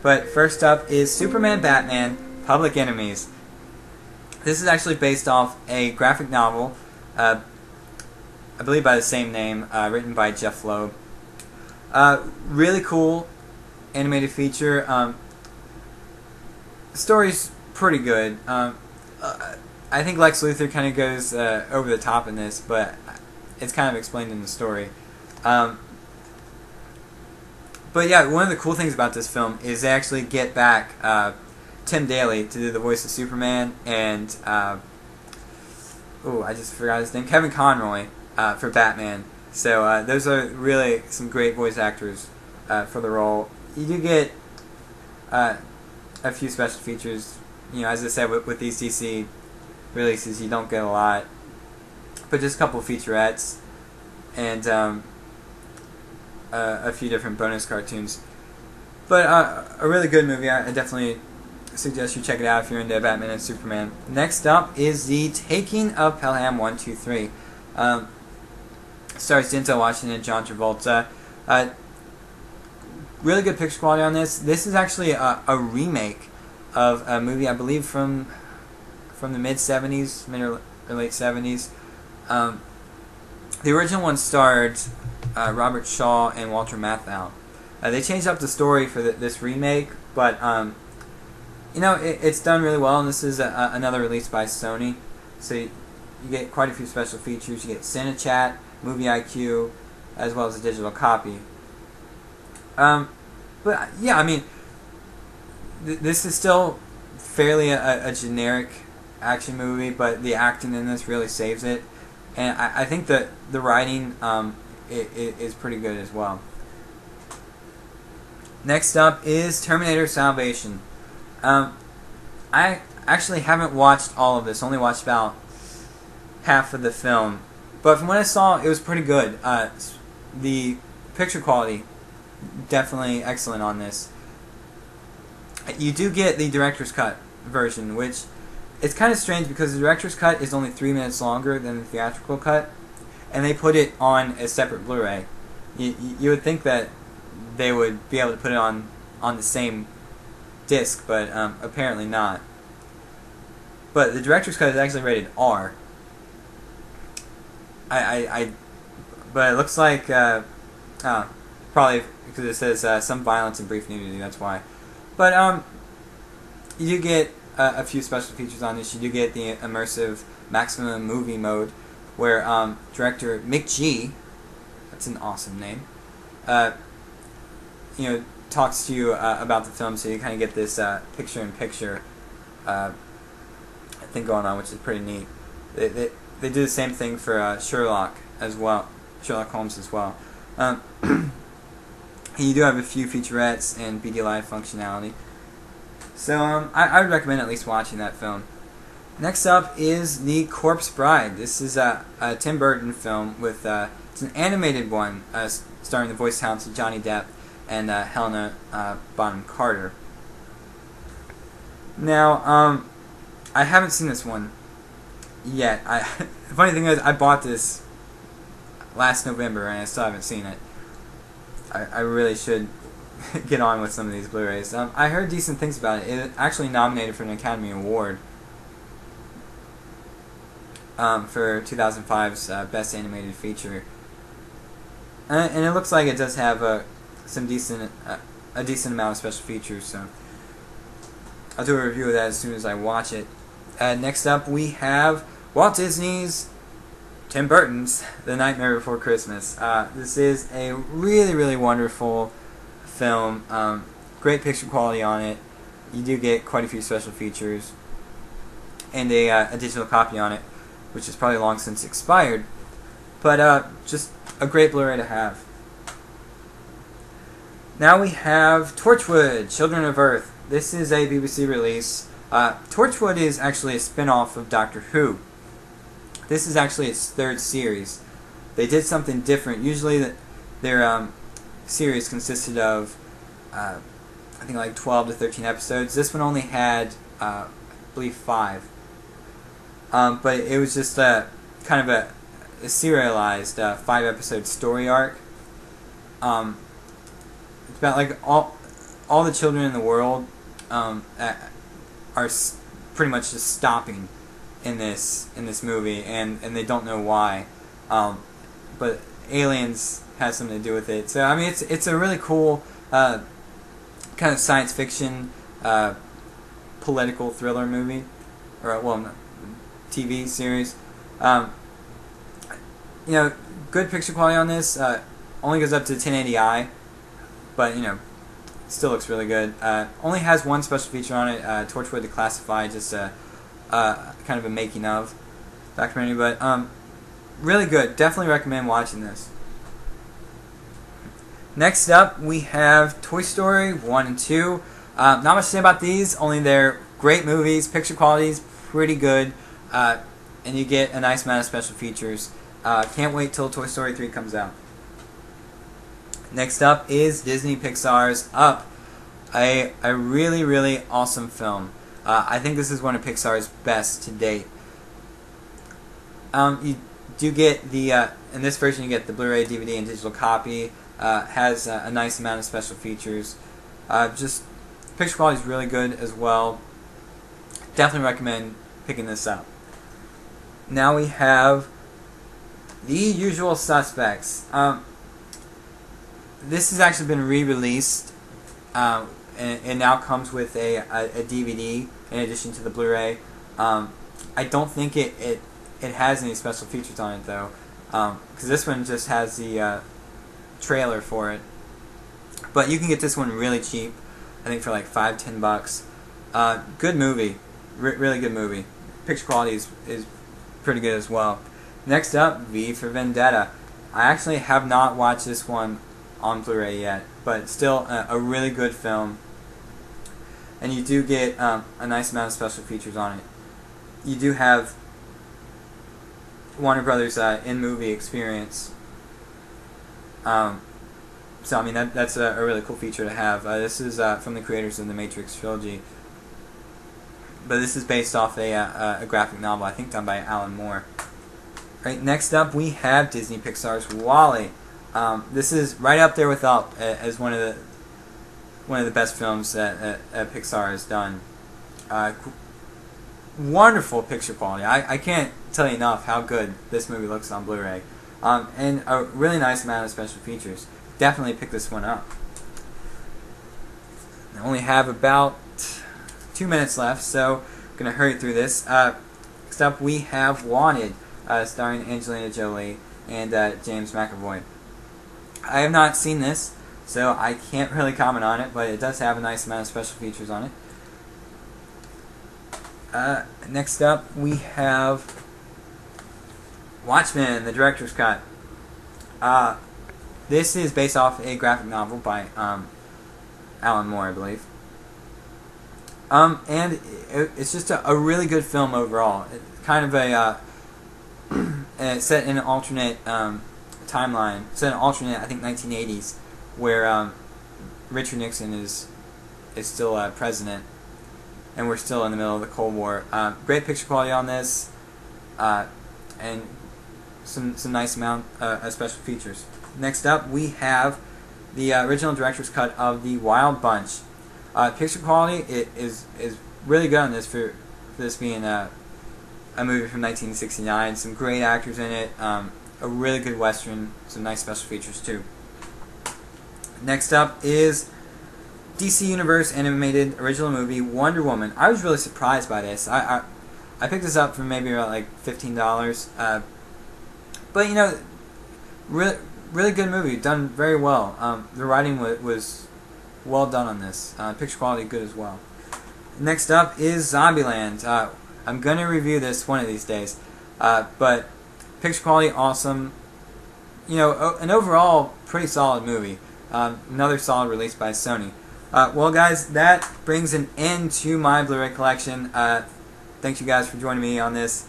But first up is Superman Batman Public Enemies. This is actually based off a graphic novel, I believe by the same name, written by Jeff Loeb. Really cool animated feature. The story's pretty good. I think Lex Luthor kind of goes over the top in this, but it's kind of explained in the story. But yeah, one of the cool things about this film is they actually get back Tim Daly to do the voice of Superman, and I just forgot his name, Kevin Conroy for Batman. So those are really some great voice actors for the role. You do get a few special features. You know, as I said, with these DC releases, you don't get a lot, but just a couple of featurettes and a few different bonus cartoons. But a really good movie. I definitely suggest you check it out if you're into Batman and Superman. Next up is the Taking of Pelham 1, 2, 3. Stars Denzel Washington and John Travolta. Really good picture quality on this. This is actually a remake of a movie, I believe, from the mid-'70s, mid or late '70s. The original one starred Robert Shaw and Walter Matthau. They changed up the story for this remake, but you know, it's done really well, and this is another release by Sony. So you get quite a few special features. You get CineChat, Movie IQ, as well as a digital copy. But yeah, I mean, this is still fairly a generic action movie, but the acting in this really saves it, and I think that the writing is pretty good as well. Next up is Terminator Salvation. I actually haven't watched all of this, only watched about half of the film, but from what I saw, it was pretty good. The picture quality, definitely excellent on this. You do get the director's cut version, which it's kind of strange because the director's cut is only 3 minutes longer than the theatrical cut, and they put it on a separate Blu-ray. You would think that they would be able to put it on the same disc, but apparently not. But the director's cut is actually rated R. But it looks like probably because it says some violence and brief nudity. That's why. But you do get a few special features on this. You do get the immersive maximum movie mode, where director Mick G, that's an awesome name, you know, talks to you about the film, so you kind of get this picture-in-picture thing going on, which is pretty neat. They do the same thing for Sherlock as well, Sherlock Holmes as well. You do have a few featurettes and BD Live functionality. So I would recommend at least watching that film. Next up is The Corpse Bride. This is a Tim Burton film with it's an animated one starring the voice talents of Johnny Depp and Helena Bonham Carter. Now, I haven't seen this one yet. The funny thing is, I bought this last November and I still haven't seen it. I really should get on with some of these Blu-rays. I heard decent things about it. It actually nominated for an Academy Award for 2005's Best Animated Feature. And it looks like it does have a decent amount of special features, so I'll do a review of that as soon as I watch it. Next up, we have Walt Disney's Tim Burton's The Nightmare Before Christmas. This is a really, really wonderful film. Great picture quality on it. You do get quite a few special features and a digital copy on it, which is probably long since expired. But just a great Blu-ray to have. Now we have Torchwood, Children of Earth. This is a BBC release. Torchwood is actually a spin-off of Doctor Who. This is actually its third series. They did something different. Usually their series consisted of, I think, like 12 to 13 episodes. This one only had, I believe, 5. But it was just kind of a serialized 5-episode story arc. It's about like all the children in the world are pretty much just stopping in this movie, and they don't know why. But aliens has something to do with it. So I mean, it's a really cool kind of science fiction political thriller movie, or well, TV series. You know, good picture quality on this. Only goes up to 1080i, but you know, still looks really good. Only has one special feature on it, Torchwood Declassified, just kind of a making of documentary, but really good. Definitely recommend watching this. Next up, we have Toy Story 1 and 2. Not much to say about these, only they're great movies. Picture quality is pretty good, and you get a nice amount of special features. Can't wait till Toy Story 3 comes out. Next up is Disney Pixar's Up, a really, really awesome film. I think this is one of Pixar's best to date. You do get the, in this version you get the Blu-ray, DVD, and digital copy. Has a nice amount of special features. Just picture quality is really good as well. Definitely recommend picking this up. Now we have The Usual Suspects. This has actually been re-released, and it now comes with a DVD in addition to the Blu-ray. I don't think it has any special features on it though, because this one just has the trailer for it. But you can get this one really cheap, I think for like $5-10. Good movie, really good movie. Picture quality is pretty good as well. Next up, V for Vendetta. I actually have not watched this one on Blu-ray yet, but still a really good film, and you do get a nice amount of special features on it. You do have Warner Brothers in-movie experience. So I mean that's a really cool feature to have. This is from the creators of the Matrix trilogy, but this is based off a graphic novel, I think done by Alan Moore. Right, next up we have Disney Pixar's WALL-E. This is right up there with Up as one of the best films that Pixar has done. Wonderful picture quality. I can't tell you enough how good this movie looks on Blu-ray. And a really nice amount of special features. Definitely pick this one up. I only have about 2 minutes left, so I'm going to hurry through this. Next up we have Wanted, starring Angelina Jolie and James McAvoy. I have not seen this, so I can't really comment on it, but it does have a nice amount of special features on it. Next up we have Watchman, the director's cut. This is based off a graphic novel by Alan Moore, I believe. And it's just a really good film overall. Kind of set in an alternate timeline, set in an alternate, I think, 1980s, where Richard Nixon is still president, and we're still in the middle of the Cold War. Great picture quality on this, and some nice amount of special features. Next up, we have the original director's cut of The Wild Bunch. Picture quality is really good on this for this being a movie from 1969. Some great actors in it. A really good western. Some nice special features too. Next up is DC Universe animated original movie Wonder Woman. I was really surprised by this. I picked this up for maybe about like $15. But you know, really good movie, done very well. The writing was well done on this. Picture quality good as well. Next up is Zombieland. I'm going to review this one of these days. But picture quality awesome. You know, an overall pretty solid movie. Another solid release by Sony. Well guys, that brings an end to my Blu-ray collection. Thank you guys for joining me on this.